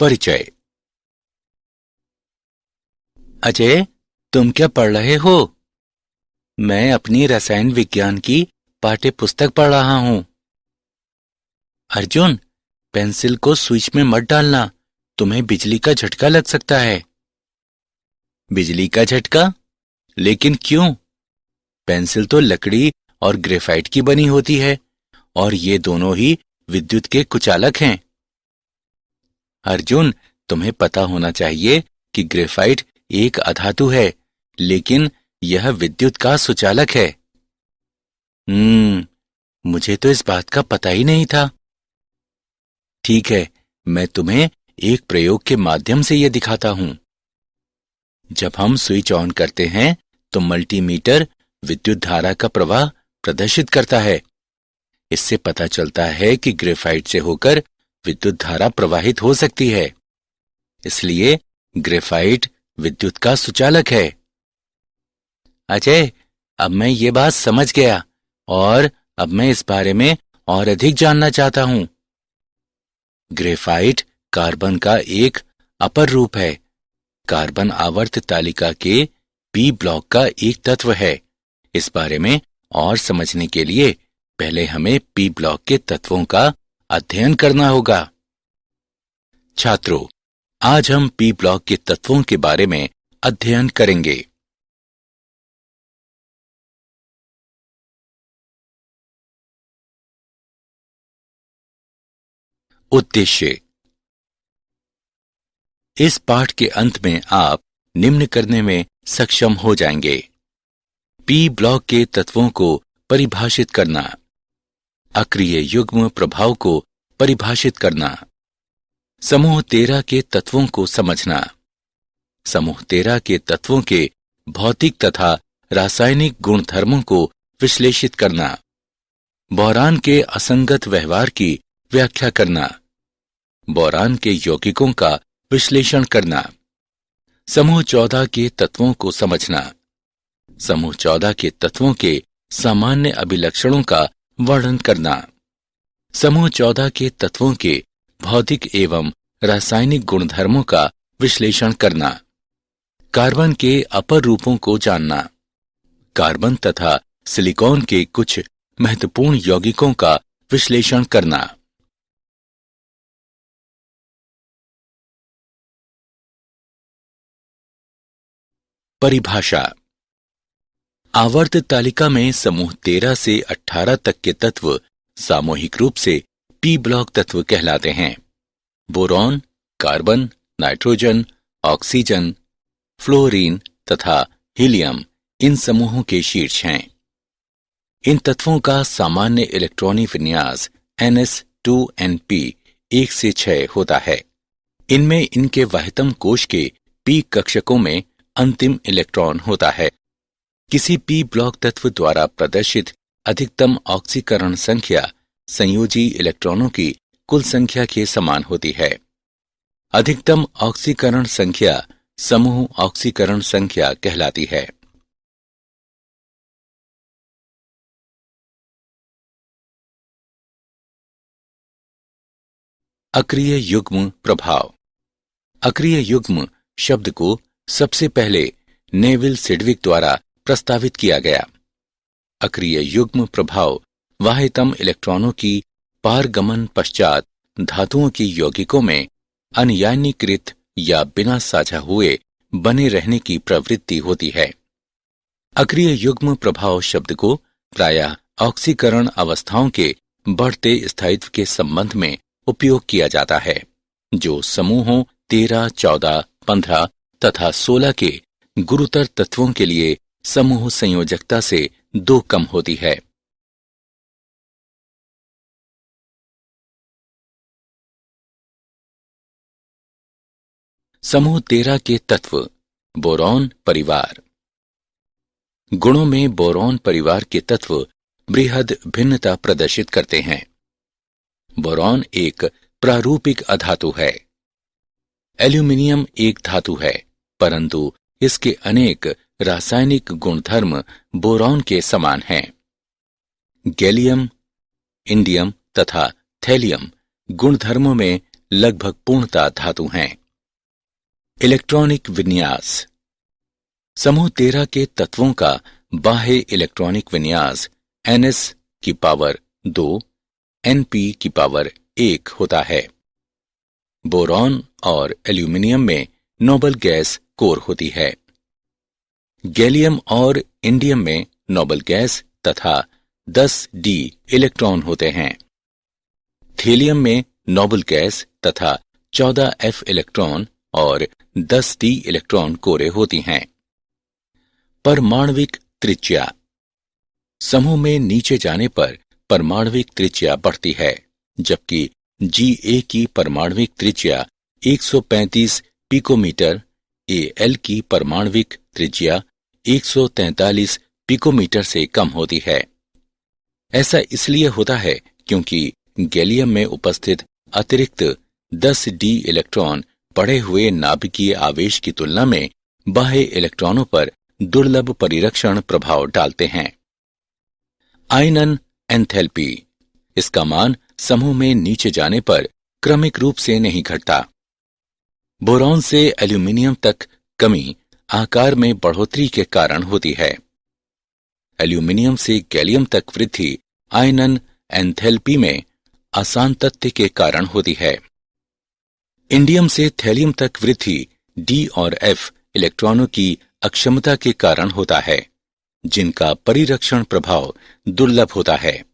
परिचय। अजय, तुम क्या पढ़ रहे हो? मैं अपनी रसायन विज्ञान की पाठ्य पुस्तक पढ़ रहा हूं। अर्जुन, पेंसिल को स्विच में मत डालना, तुम्हें बिजली का झटका लग सकता है। बिजली का झटका? लेकिन क्यों? पेंसिल तो लकड़ी और ग्रेफाइट की बनी होती है और ये दोनों ही विद्युत के कुचालक हैं। अर्जुन, तुम्हें पता होना चाहिए कि ग्रेफाइट एक अधातु है, लेकिन यह विद्युत का सुचालक है। मुझे तो इस बात का पता ही नहीं था। ठीक है, मैं तुम्हें एक प्रयोग के माध्यम से यह दिखाता हूं। जब हम स्विच ऑन करते हैं तो मल्टीमीटर विद्युत धारा का प्रवाह प्रदर्शित करता है। इससे पता चलता है कि ग्रेफाइट से होकर विद्युत धारा प्रवाहित हो सकती है। इसलिए ग्रेफाइट विद्युत का सुचालक है। अजय, अब मैं ये बात समझ गया और अब मैं इस बारे में और अधिक जानना चाहता हूं। ग्रेफाइट कार्बन का एक अपर रूप है। कार्बन आवर्त तालिका के पी ब्लॉक का एक तत्व है। इस बारे में और समझने के लिए पहले हमें पी ब्लॉक के तत्वों का अध्ययन करना होगा। छात्रों, आज हम पी ब्लॉक के तत्वों के बारे में अध्ययन करेंगे। उद्देश्य। इस पाठ के अंत में आप निम्न करने में सक्षम हो जाएंगे। पी ब्लॉक के तत्वों को परिभाषित करना, अक्रिय युग्म प्रभाव को परिभाषित करना, समूह 13 के तत्वों को समझना, समूह 13 के तत्वों के भौतिक तथा रासायनिक गुणधर्मों को विश्लेषित करना, बोरान के असंगत व्यवहार की व्याख्या करना, बोरान के यौगिकों का विश्लेषण करना, समूह 14 के तत्वों को समझना, समूह 14 के तत्वों के सामान्य अभिलक्षणों का वर्णन करना, समूह 14 के तत्वों के भौतिक एवं रासायनिक गुणधर्मों का विश्लेषण करना, कार्बन के अपर रूपों को जानना, कार्बन तथा सिलिकॉन के कुछ महत्वपूर्ण यौगिकों का विश्लेषण करना। परिभाषा। आवर्त तालिका में समूह 13 से 18 तक के तत्व सामूहिक रूप से पी ब्लॉक तत्व कहलाते हैं। Boron, carbon, nitrogen, oxygen, fluorine तथा हीलियम इन समूहों के शीर्ष हैं। इन तत्वों का सामान्य इलेक्ट्रॉनी विन्यास ns2np 1 से 6 होता है। इनमें इनके वाहितम कोश के पी कक्षकों में अंतिम इलेक्ट्रॉन होता है। किसी पी ब्लॉक तत्व द्वारा प्रदर्शित अधिकतम ऑक्सीकरण संख्या संयोजी इलेक्ट्रॉनों की कुल संख्या के समान होती है। अधिकतम ऑक्सीकरण संख्या समूह ऑक्सीकरण संख्या कहलाती है। अक्रिय युग्म प्रभाव। अक्रिय युग्म शब्द को सबसे पहले नेविल सिडविक द्वारा प्रस्तावित किया गया। अक्रिय युग्म प्रभाव वाहितम इलेक्ट्रॉनों की पारगमन पश्चात धातुओं की यौगिकों में अनयानीकृत या बिना साझा हुए बने रहने की प्रवृत्ति होती है। अक्रिय युग्म प्रभाव शब्द को प्रायः ऑक्सीकरण अवस्थाओं के बढ़ते स्थायित्व के संबंध में उपयोग किया जाता है, जो समूहों 13, 14, 15 तथा 16 के गुरुतर तत्वों के लिए समूह संयोजकता से 2 कम होती है। समूह 13 के तत्व। बोरॉन परिवार। गुणों में बोरॉन परिवार के तत्व बृहद भिन्नता प्रदर्शित करते हैं। बोरॉन एक प्रारूपिक अधातु है। एल्यूमिनियम एक धातु है, परंतु इसके अनेक रासायनिक गुणधर्म बोरॉन के समान हैं। गैलियम, इंडियम तथा थैलियम गुणधर्मों में लगभग पूर्णतः धातु हैं। इलेक्ट्रॉनिक विन्यास। समूह 13 के तत्वों का बाह्य इलेक्ट्रॉनिक विन्यास Ns की पावर 2 Np की पावर 1 होता है। बोरॉन और एल्यूमिनियम में नोबल गैस कोर होती है। गैलियम और इंडियम में नोबल गैस तथा 10d इलेक्ट्रॉन होते हैं। थेलियम में नोबल गैस तथा 14f इलेक्ट्रॉन और 10d इलेक्ट्रॉन कोरें होती हैं। परमाणविक त्रिज्या। समूह में नीचे जाने पर परमाणविक त्रिज्या बढ़ती है, जबकि Ga की परमाणविक त्रिज्या 135 पिकोमीटर, Al की परमाणविक त्रिज्या 143 पिकोमीटर से कम होती है। ऐसा इसलिए होता है क्योंकि गैलियम में उपस्थित अतिरिक्त 10d इलेक्ट्रॉन बढ़े हुए नाभिकीय आवेश की तुलना में बाह्य इलेक्ट्रॉनों पर दुर्लभ परिरक्षण प्रभाव डालते हैं। आयनन एंथैल्पी। इसका मान समूह में नीचे जाने पर क्रमिक रूप से नहीं घटता। बोरॉन से एल्यूमिनियम तक कमी आकार में बढ़ोतरी के कारण होती है। एल्यूमिनियम से गैलियम तक वृद्धि आयनन एंथैल्पी में असांतत्य के कारण होती है। इंडियम से थैलियम तक वृद्धि D और F इलेक्ट्रॉनों की अक्षमता के कारण होता है, जिनका परिरक्षण प्रभाव दुर्लभ होता है।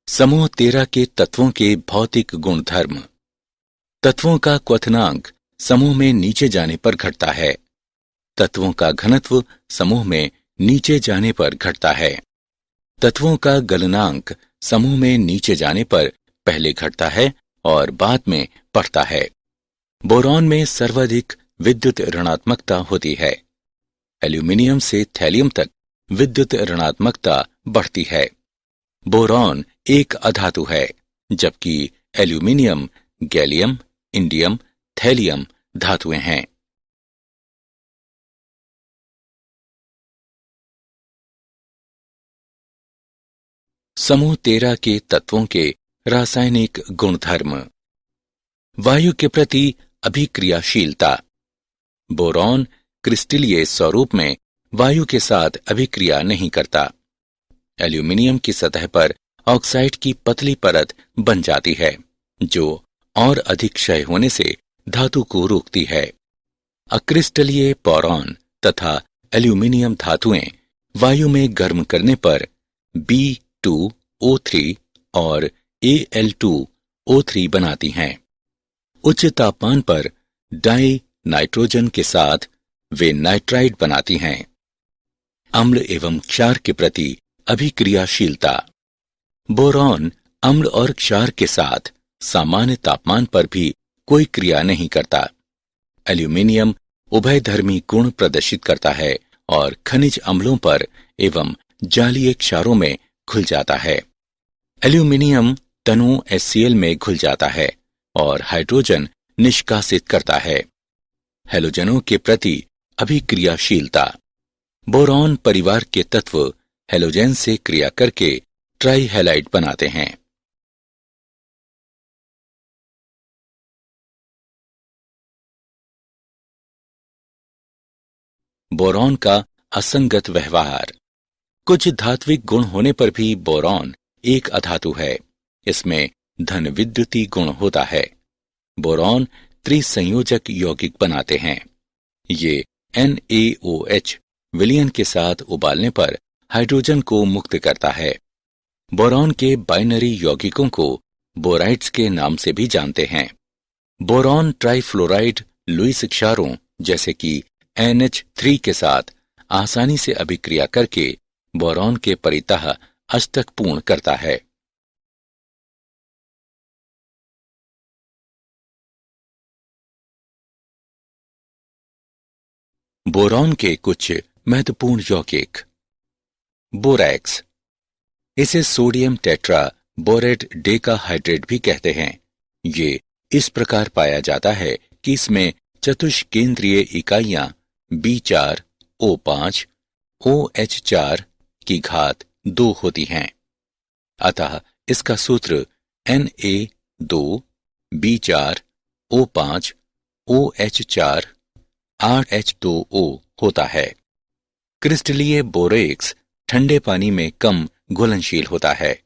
समूह 13 के तत्वों के भौतिक गुणधर्म। तत्वों का क्वथनांक समूह में नीचे जाने पर घटता है। तत्वों का घनत्व समूह में नीचे जाने पर घटता है। तत्वों का गलनांक समूह में नीचे जाने पर पहले घटता है और बाद में बढ़ता है। बोरॉन में सर्वाधिक विद्युत ऋणात्मकता होती है। एल्यूमिनियम से थैलियम तक विद्युत ऋणात्मकता बढ़ती है। बोरॉन एक अधातु है, जबकि एल्यूमिनियम, गैलियम, इंडियम, थैलियम धातुएं हैं। समूह 13 के तत्वों के रासायनिक गुणधर्म। वायु के प्रति अभिक्रियाशीलता। बोरॉन क्रिस्टलीय स्वरूप में वायु के साथ अभिक्रिया नहीं करता। एल्यूमिनियम की सतह पर ऑक्साइड की पतली परत बन जाती है, जो और अधिक क्षय होने से धातु को रोकती है। अक्रिस्टलीय बोरॉन तथा एल्यूमिनियम धातुएं वायु में गर्म करने पर B2O3 और Al2O3 बनाती हैं। उच्च तापमान पर डाई नाइट्रोजन के साथ वे नाइट्राइड बनाती हैं। अम्ल एवं क्षार के प्रति अभिक्रियाशीलता। बोरॉन अम्ल और क्षार के साथ सामान्य तापमान पर भी कोई क्रिया नहीं करता। एल्यूमिनियम उभयधर्मी गुण प्रदर्शित करता है और खनिज अम्लों पर एवं जालीय क्षारों में घुल जाता है। एल्यूमिनियम तनु HCl में घुल जाता है और हाइड्रोजन निष्कासित करता है। हैलोजनों के प्रति अभिक्रियाशीलता। बोरॉन परिवार के तत्व हैलोजन से क्रिया करके ट्राइहैलाइड बनाते हैं। बोरॉन का असंगत व्यवहार। कुछ धात्विक गुण होने पर भी बोरॉन एक अधातु है। इसमें धन विद्युतीय गुण होता है। बोरॉन त्रिसंयोजक यौगिक बनाते हैं। ये NaOH विलयन के साथ उबालने पर हाइड्रोजन को मुक्त करता है। बोरॉन के बाइनरी यौगिकों को बोराइड्स के नाम से भी जानते हैं। बोरॉन ट्राइफ्लोराइड लुईस क्षारों जैसे कि NH3 के साथ आसानी से अभिक्रिया करके बोरॉन के परितः अष्टक पूर्ण करता है। बोरॉन के कुछ महत्वपूर्ण यौगिक। बोरैक्स। इसे सोडियम टेट्रा बोरेट डेकाहाइड्रेट भी कहते हैं। ये इस प्रकार पाया जाता है कि इसमें चतुष्केंद्रीय इकाइयां B4, O5, OH4 की घात 2 होती हैं। अतः इसका सूत्र Na2B4O5OH4 8H2O होता है। क्रिस्टलीय बोरेक्स ठंडे पानी में कम घुलनशील होता है,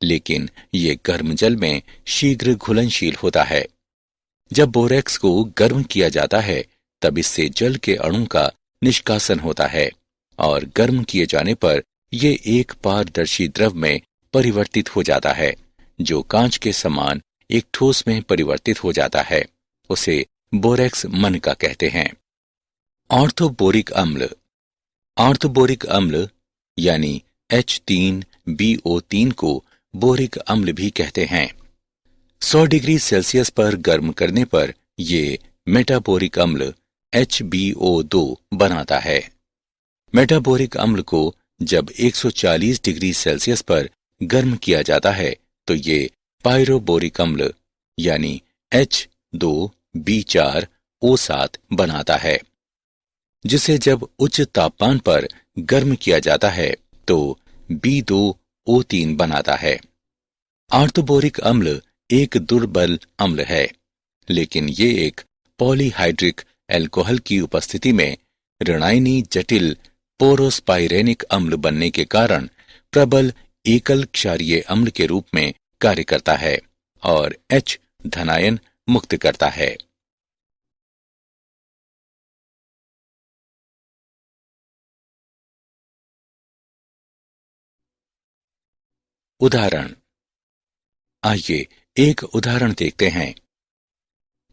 लेकिन ये गर्म जल में शीघ्र घुलनशील होता है। जब बोरेक्स को गर्म किया जाता है तब इससे जल के अणु का निष्कासन होता है और गर्म किए जाने पर ये एक पारदर्शी द्रव में परिवर्तित हो जाता है, जो कांच के समान एक ठोस में परिवर्तित हो जाता है। उसे बोरेक्स मनका कहते हैं। ऑर्थोबोरिक अम्ल। ऑर्थोबोरिक अम्ल यानी H3BO3 को बोरिक अम्ल भी कहते हैं। 100 डिग्री सेल्सियस पर गर्म करने पर ये मेटाबोरिक अम्ल HBO2 बनाता है। मेटाबोरिक अम्ल को जब 140 डिग्री सेल्सियस पर गर्म किया जाता है तो ये पायरोबोरिक अम्ल यानी H2B4O7 बनाता है, जिसे जब उच्च तापमान पर गर्म किया जाता है तो B2O3 बनाता है। ऑर्थोबोरिक अम्ल एक दुर्बल अम्ल है, लेकिन ये एक पॉलीहाइड्रिक अल्कोहल की उपस्थिति में ऋणायनी जटिल पोरोस्पाइरेनिक अम्ल बनने के कारण प्रबल एकल क्षारीय अम्ल के रूप में कार्य करता है और H धनायन मुक्त करता है। उदाहरण। आइए एक उदाहरण देखते हैं।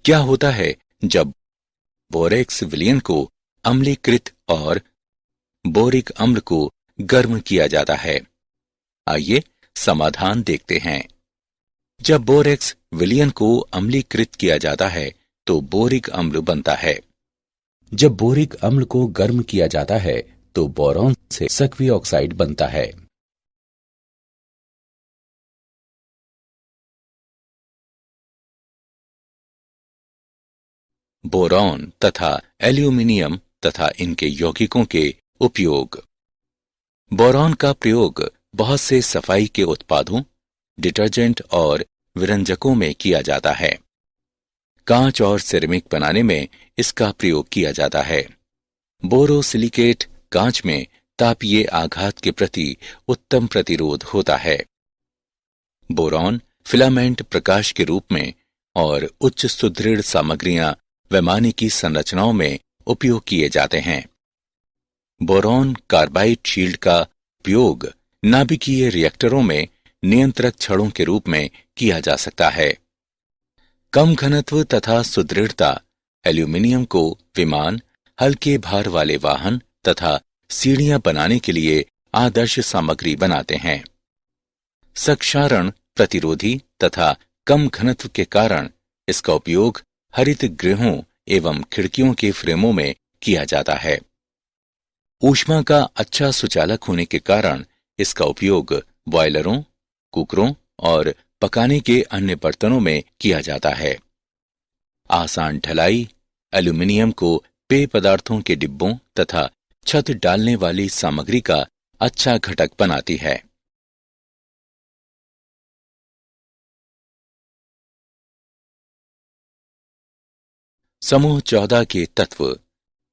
क्या होता है जब बोरेक्स विलयन को अम्लीकृत और बोरिक अम्ल को गर्म किया जाता है। आइए समाधान देखते हैं। जब बोरेक्स विलयन को अम्लीकृत किया जाता है तो बोरिक अम्ल बनता है। जब बोरिक अम्ल को गर्म किया जाता है तो बोरॉन से सक्रिय ऑक्साइड बनता है। बोरॉन तथा एल्यूमिनियम तथा इनके यौगिकों के उपयोग। बोरॉन का प्रयोग बहुत से सफाई के उत्पादों, डिटर्जेंट और विरंजकों में किया जाता है। कांच और सिरेमिक बनाने में इसका प्रयोग किया जाता है। बोरोसिलिकेट कांच में तापीय आघात के प्रति उत्तम प्रतिरोध होता है। बोरॉन फिलामेंट प्रकाश के रूप में और उच्च सुदृढ़ सामग्रियां वैमानिकी संरचनाओं में उपयोग किए जाते हैं। बोरॉन कार्बाइड शील्ड का उपयोग नाभिकीय रिएक्टरों में नियंत्रक छड़ों के रूप में किया जा सकता है। कम घनत्व तथा सुदृढ़ता एल्यूमिनियम को विमान, हल्के भार वाले वाहन तथा सीढ़ियां बनाने के लिए आदर्श सामग्री बनाते हैं। क्षारण प्रतिरोधी तथा कम घनत्व के कारण इसका उपयोग हरित गृहों एवं खिड़कियों के फ्रेमों में किया जाता है। ऊष्मा का अच्छा सुचालक होने के कारण इसका उपयोग बॉयलरों, कुकरों और पकाने के अन्य बर्तनों में किया जाता है। आसान ढलाई एल्यूमिनियम को पेय पदार्थों के डिब्बों तथा छत डालने वाली सामग्री का अच्छा घटक बनाती है। समूह 14 के तत्व।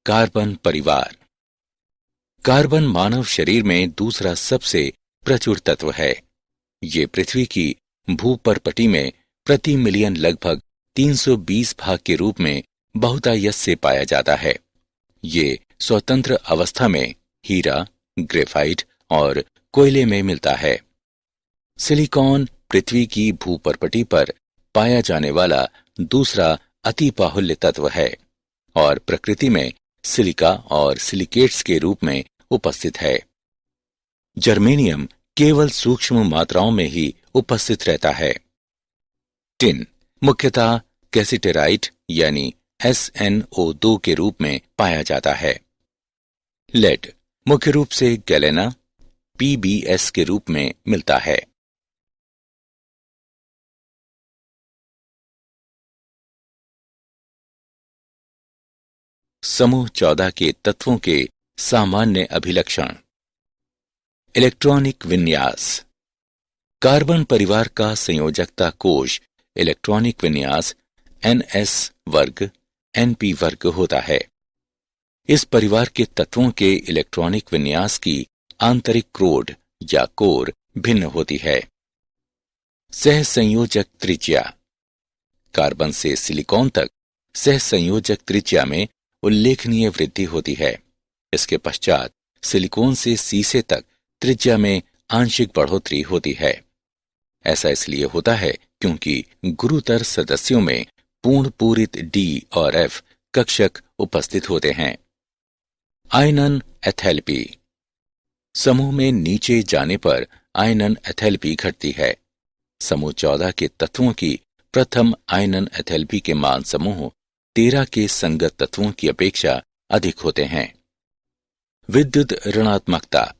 कार्बन परिवार। कार्बन मानव शरीर में दूसरा सबसे प्रचुर तत्व है। ये पृथ्वी की भूपर्पटी में प्रति मिलियन लगभग 320 भाग के रूप में बहुतायत से पाया जाता है। ये स्वतंत्र अवस्था में हीरा, ग्रेफाइट और कोयले में मिलता है। सिलिकॉन पृथ्वी की भूपर्पटी पर पाया जाने वाला दूसरा अति बाहुल्य तत्व है और प्रकृति में सिलिका और सिलिकेट्स के रूप में उपस्थित है। जर्मेनियम केवल सूक्ष्म मात्राओं में ही उपस्थित रहता है। टिन मुख्यतः कैसिटेराइट यानी SnO2 के रूप में पाया जाता है। लेड मुख्य रूप से गैलेना PbS के रूप में मिलता है। समूह 14 के तत्वों के सामान्य अभिलक्षण। इलेक्ट्रॉनिक विन्यास। कार्बन परिवार का संयोजकता कोश इलेक्ट्रॉनिक विन्यास NS वर्ग NP वर्ग होता है। इस परिवार के तत्वों के इलेक्ट्रॉनिक विन्यास की आंतरिक क्रोड या कोर भिन्न होती है। सहसंयोजक त्रिज्या। कार्बन से सिलिकॉन तक सहसंयोजक त्रिज्या में उल्लेखनीय वृद्धि होती है। इसके पश्चात सिलिकॉन से सीसे तक त्रिज्या में आंशिक बढ़ोतरी होती है। ऐसा इसलिए होता है क्योंकि गुरुतर सदस्यों में पूर्ण पूरित D और F कक्षक उपस्थित होते हैं। आयनन एथैल्पी। समूह में नीचे जाने पर आयनन एथैल्पी घटती है। समूह 14 के तत्वों की प्रथम आयनन एथैल्पी के मान समूह 13 के संगत तत्वों की अपेक्षा अधिक होते हैं। विद्युत ऋणात्मकता।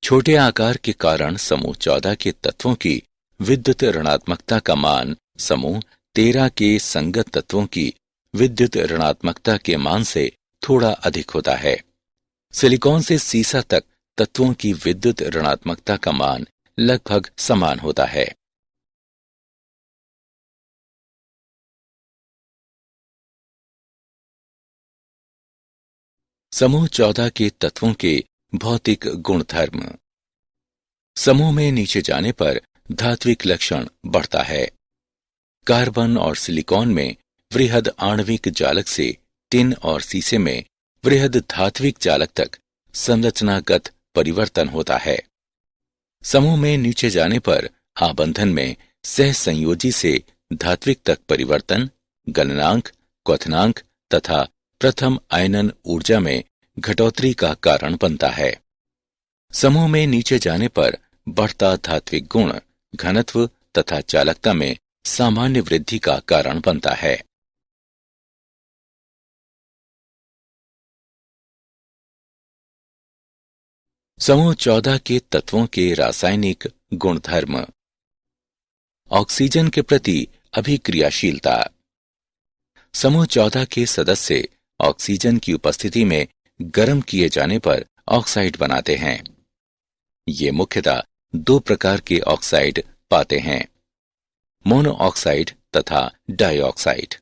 छोटे आकार के कारण समूह 14 के तत्वों की विद्युत ऋणात्मकता का मान समूह 13 के संगत तत्वों की विद्युत ऋणात्मकता के मान से थोड़ा अधिक होता है। सिलिकॉन से सीसा तक तत्वों की विद्युत ऋणात्मकता का मान लगभग समान होता है। समूह 14 के तत्वों के भौतिक गुणधर्म। समूह में नीचे जाने पर धात्विक लक्षण बढ़ता है। कार्बन और सिलिकॉन में वृहद आणविक जालक से टिन और सीसे में वृहद धात्विक जालक तक संरचनागत परिवर्तन होता है। समूह में नीचे जाने पर आबंधन में सहसंयोजी से धात्विक तक परिवर्तन गलनांक, क्वथनांक तथा प्रथम आयनन ऊर्जा में घटोतरी का कारण बनता है। समूह में नीचे जाने पर बढ़ता धात्विक गुण घनत्व तथा चालकता में सामान्य वृद्धि का कारण बनता है। समूह 14 के तत्वों के रासायनिक गुणधर्म। ऑक्सीजन के प्रति अभिक्रियाशीलता। समूह 14 के सदस्य ऑक्सीजन की उपस्थिति में गर्म किए जाने पर ऑक्साइड बनाते हैं। ये मुख्यतः दो प्रकार के ऑक्साइड पाते हैं, मोनो ऑक्साइड तथा डाइऑक्साइड।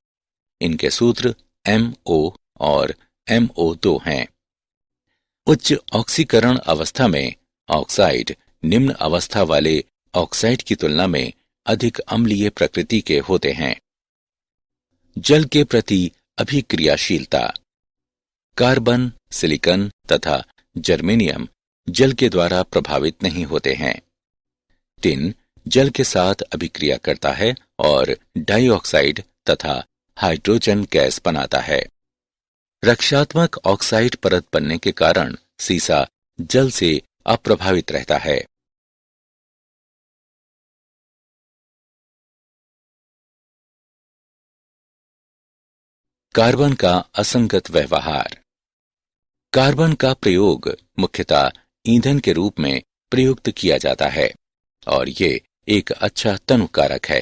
इनके सूत्र MO और MO2 हैं। उच्च ऑक्सीकरण अवस्था में ऑक्साइड निम्न अवस्था वाले ऑक्साइड की तुलना में अधिक अम्लीय प्रकृति के होते हैं। जल के प्रति अभिक्रियाशीलता। कार्बन, सिलिकॉन तथा जर्मेनियम जल के द्वारा प्रभावित नहीं होते हैं। टिन जल के साथ अभिक्रिया करता है और डाइऑक्साइड तथा हाइड्रोजन गैस बनाता है। रक्षात्मक ऑक्साइड परत बनने के कारण सीसा जल से अप्रभावित रहता है। कार्बन का असंगत व्यवहार। कार्बन का प्रयोग मुख्यतः ईंधन के रूप में प्रयुक्त किया जाता है और ये एक अच्छा तनुकारक है।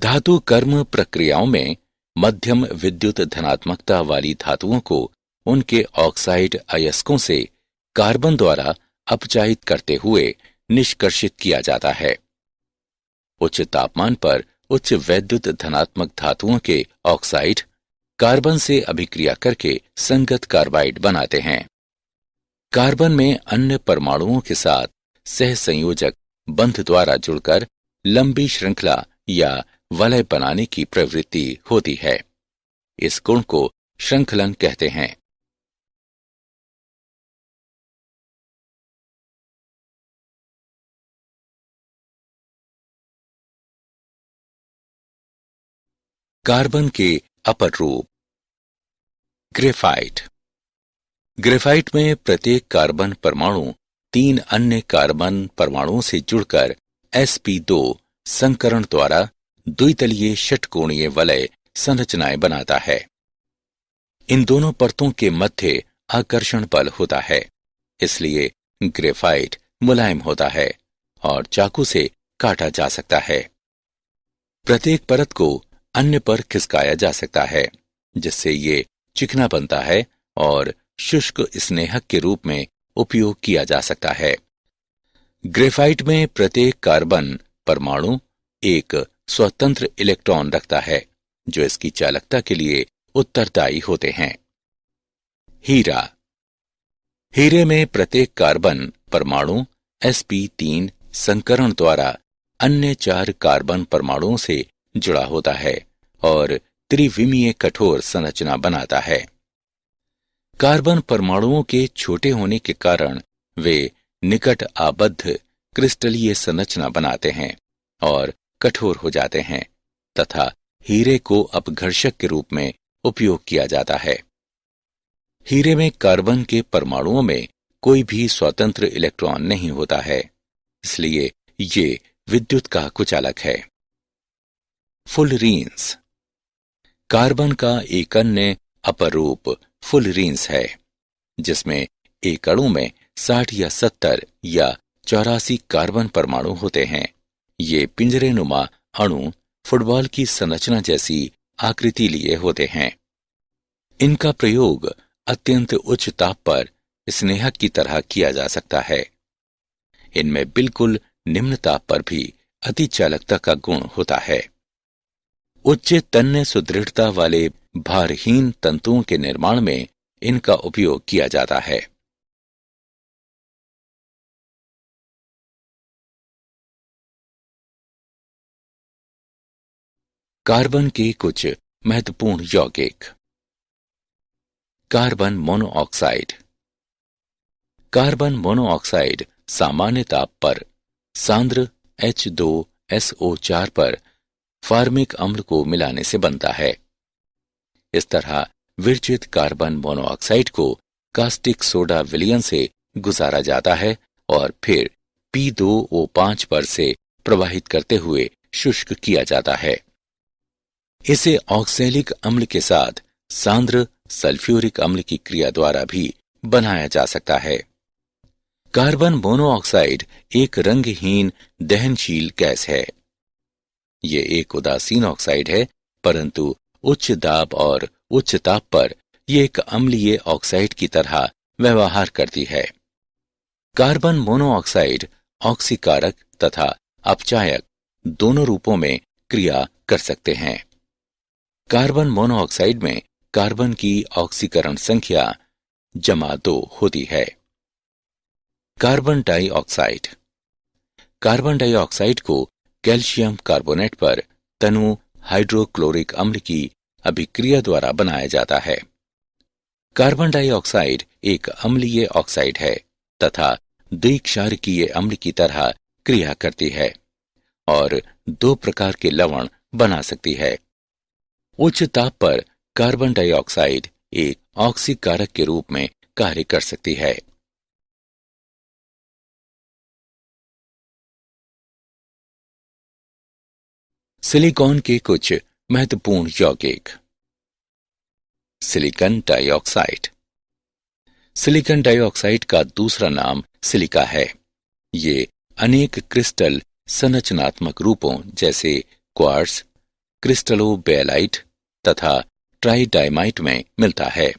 धातु कर्म प्रक्रियाओं में मध्यम विद्युत धनात्मकता वाली धातुओं को उनके ऑक्साइड अयस्कों से कार्बन द्वारा अपचायित करते हुए निष्कर्षित किया जाता है। उच्च तापमान पर उच्च वैद्युत धनात्मक धातुओं के ऑक्साइड कार्बन से अभिक्रिया करके संगत कार्बाइड बनाते हैं। कार्बन में अन्य परमाणुओं के साथ सहसंयोजक बंध द्वारा जुड़कर लंबी श्रृंखला या वलय बनाने की प्रवृत्ति होती है। इस गुण को श्रृंखलन कहते हैं। कार्बन के अपर रूप। ग्रेफाइट। ग्रेफाइट में प्रत्येक कार्बन परमाणु 3 अन्य कार्बन परमाणुओं से जुड़कर sp2 संकरण द्वारा द्वितलीय षटकोणीय वलय संरचनाएं बनाता है। इन दोनों परतों के मध्य आकर्षण बल होता है, इसलिए ग्रेफाइट मुलायम होता है और चाकू से काटा जा सकता है। प्रत्येक परत को अन्य पर खिसकाया जा सकता है, जिससे ये चिकना बनता है और शुष्क स्नेहक के रूप में उपयोग किया जा सकता है। ग्रेफाइट में प्रत्येक कार्बन परमाणु एक स्वतंत्र इलेक्ट्रॉन रखता है जो इसकी चालकता के लिए उत्तरदायी होते हैं। हीरा। हीरे में प्रत्येक कार्बन परमाणु sp3 संकरण द्वारा अन्य 4 कार्बन परमाणुओं से जुड़ा होता है और त्रिविमीय कठोर संरचना बनाता है। कार्बन परमाणुओं के छोटे होने के कारण वे निकट आबद्ध क्रिस्टलीय संरचना बनाते हैं और कठोर हो जाते हैं तथा हीरे को अपघर्षक के रूप में उपयोग किया जाता है। हीरे में कार्बन के परमाणुओं में कोई भी स्वतंत्र इलेक्ट्रॉन नहीं होता है, इसलिए ये विद्युत का कुचालक है। फुलरीन्स। कार्बन का एक अन्य अपर रूप फुलरीन्स है, जिसमें एक अणु में 60 या 70 या 84 कार्बन परमाणु होते हैं। ये पिंजरेनुमा अणु फुटबॉल की संरचना जैसी आकृति लिए होते हैं। इनका प्रयोग अत्यंत उच्च ताप पर स्नेहक की तरह किया जा सकता है। इनमें बिल्कुल निम्न ताप पर भी अतिचालकता का गुण होता है। उच्च तन्य सुदृढ़ता वाले भारहीन तंतुओं के निर्माण में इनका उपयोग किया जाता है। कार्बन के कुछ महत्वपूर्ण यौगिक। Carbon monoxide. कार्बन मोनोऑक्साइड सामान्य ताप पर सांद्र H2SO4 पर फार्मिक अम्ल को मिलाने से बनता है। इस तरह विरचित कार्बन मोनोऑक्साइड को कास्टिक सोडा विलयन से गुजारा जाता है और फिर P2O5 पर से प्रवाहित करते हुए शुष्क किया जाता है। इसे ऑक्सैलिक अम्ल के साथ सांद्र सल्फ्यूरिक अम्ल की क्रिया द्वारा भी बनाया जा सकता है। कार्बन मोनोऑक्साइड एक रंगहीन दहनशील गैस है। ये एक उदासीन ऑक्साइड है, परंतु उच्च दाब और उच्च ताप पर यह एक अम्लीय ऑक्साइड की तरह व्यवहार करती है। कार्बन मोनोऑक्साइड ऑक्सीकारक तथा अपचायक दोनों रूपों में क्रिया कर सकते हैं। कार्बन मोनोऑक्साइड में कार्बन की ऑक्सीकरण संख्या ×2 होती है। Carbon dioxide. कार्बन डाइऑक्साइड को कैल्शियम कार्बोनेट पर तनु हाइड्रोक्लोरिक अम्ल की अभिक्रिया द्वारा बनाया जाता है। कार्बन डाइऑक्साइड एक अम्लीय ऑक्साइड है तथा द्विक्षारकीय अम्ल की तरह क्रिया करती है और 2 प्रकार के लवण बना सकती है। उच्च ताप पर कार्बन डाइऑक्साइड एक ऑक्सीकारक के रूप में कार्य कर सकती है। सिलिकॉन के कुछ महत्वपूर्ण यौगिक। Silicon dioxide. सिलिकॉन डाइऑक्साइड का दूसरा नाम सिलिका है। ये अनेक क्रिस्टल संरचनात्मक रूपों जैसे क्वार्ट्ज, क्रिस्टलोबेलाइट तथा ट्राइडाइमाइट में मिलता है।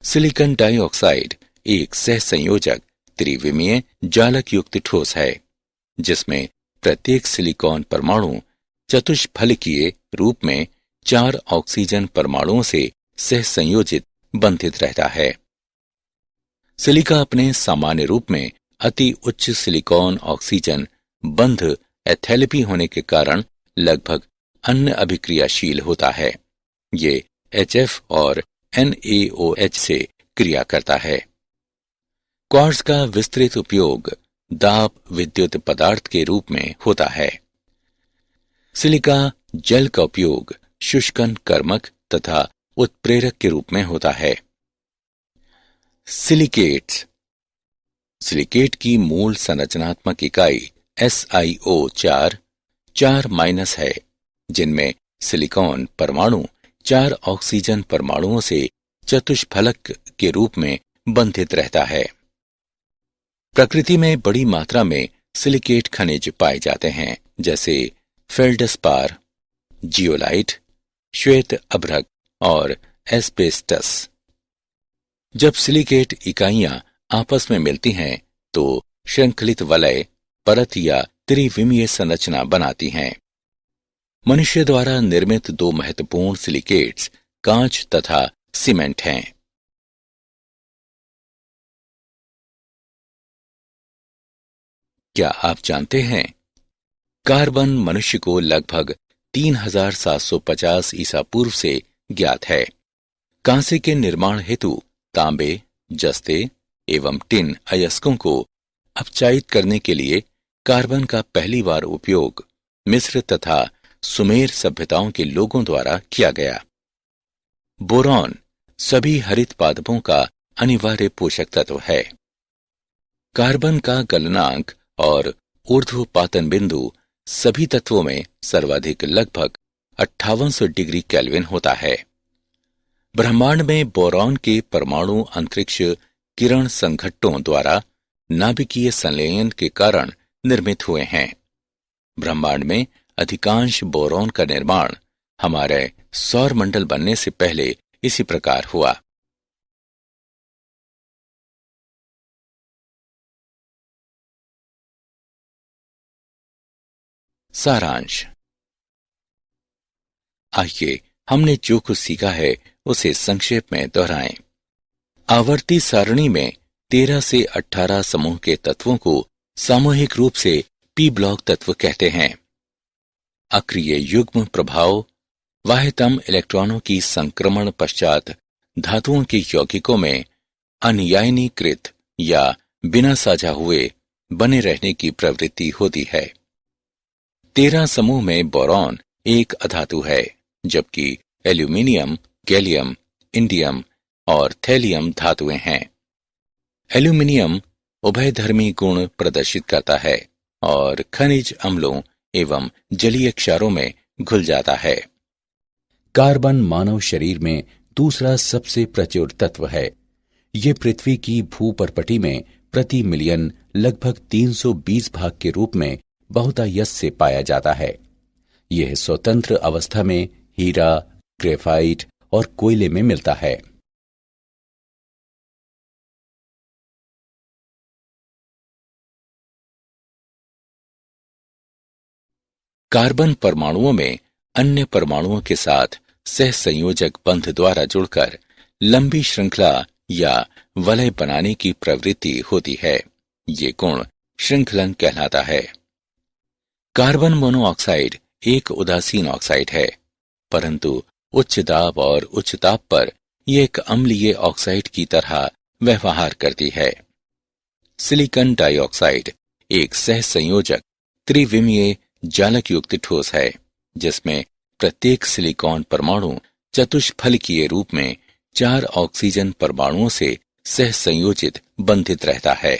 सिलिकॉन डाइऑक्साइड एक सहसंयोजक त्रिविमीय जालक युक्त ठोस है, जिसमें प्रत्येक सिलिकॉन परमाणु चतुष्फलकीय रूप में 4 ऑक्सीजन परमाणुओं से सहसंयोजित बंधित रहता है। सिलिका अपने सामान्य रूप में अति उच्च सिलिकॉन ऑक्सीजन बंध एथैलेपी होने के कारण लगभग अन्य अभिक्रियाशील होता है। ये HF और NaOH से क्रिया करता है। क्वार्ट्ज का विस्तृत उपयोग दाब विद्युत पदार्थ के रूप में होता है। सिलिका जल का उपयोग शुष्कन कर्मक तथा उत्प्रेरक के रूप में होता है। सिलिकेट्स। सिलिकेट की मूल संरचनात्मक इकाई SiO4 4- है, जिनमें सिलिकॉन परमाणु 4 ऑक्सीजन परमाणुओं से चतुष्फलक के रूप में बंधित रहता है। प्रकृति में बड़ी मात्रा में सिलिकेट खनिज पाए जाते हैं, जैसे फेल्डस्पार, जियोलाइट, श्वेत अभ्रक और एस्बेस्टस। जब सिलिकेट इकाइयां आपस में मिलती हैं तो श्रृंखलित वलय, परत या त्रिविमीय संरचना बनाती हैं। मनुष्य द्वारा निर्मित दो महत्वपूर्ण सिलिकेट्स कांच तथा सीमेंट हैं। क्या आप जानते हैं कार्बन मनुष्य को लगभग 3750 ईसा पूर्व से ज्ञात है। कांसे के निर्माण हेतु तांबे, जस्ते एवं टिन अयस्कों को अपचायित करने के लिए कार्बन का पहली बार उपयोग मिस्र तथा सुमेर सभ्यताओं के लोगों द्वारा किया गया। बोरॉन सभी हरित पादपों का अनिवार्य पोषक तत्व है। कार्बन का गलनांक और ऊर्ध्वपातन बिंदु सभी तत्वों में सर्वाधिक लगभग 5800 डिग्री केल्विन होता है। ब्रह्मांड में बोरॉन के परमाणु अंतरिक्ष किरण संघट्टों द्वारा नाभिकीय संलयन के कारण निर्मित हुए हैं। ब्रह्मांड में अधिकांश बोरॉन का निर्माण हमारे सौर मंडल बनने से पहले इसी प्रकार हुआ। सारांश। आइए हमने जो कुछ सीखा है उसे संक्षेप में दोहराएं। आवर्ती सारणी में 13 से 18 समूह के तत्वों को सामूहिक रूप से पी ब्लॉक तत्व कहते हैं। अक्रिय युग्म प्रभाव बाह्यतम इलेक्ट्रॉनों की संक्रमण पश्चात धातुओं के यौगिकों में अनियायनीकृत या बिना साझा हुए बने रहने की प्रवृत्ति होती है। 13 समूह में बोरॉन एक अधातु है, जबकि एल्यूमिनियम, गैलियम, इंडियम और थैलियम धातुएं हैं। एल्यूमिनियम उभयधर्मी गुण प्रदर्शित करता है और खनिज अम्लों एवं जलीय क्षारों में घुल जाता है। कार्बन मानव शरीर में दूसरा सबसे प्रचुर तत्व है। ये पृथ्वी की भूपर्पटी में प्रति मिलियन लगभग 320 भाग के रूप में बहुतायत से पाया जाता है। यह स्वतंत्र अवस्था में हीरा, ग्रेफाइट और कोयले में मिलता है। कार्बन परमाणुओं में अन्य परमाणुओं के साथ सहसंयोजक बंध द्वारा जुड़कर लंबी श्रृंखला या वलय बनाने की प्रवृत्ति होती है। ये गुण श्रृंखलन कहलाता है। कार्बन मोनोऑक्साइड एक उदासीन ऑक्साइड है, परंतु उच्च दाब और उच्च ताप पर यह एक अम्लीय ऑक्साइड की तरह व्यवहार करती है। सिलिकॉन डाइऑक्साइड एक सहसंयोजक त्रिविमीय जालक युक्त ठोस है, जिसमें प्रत्येक सिलिकॉन परमाणु चतुष्फलकीय रूप में 4 ऑक्सीजन परमाणुओं से सहसंयोजित बंधित रहता है।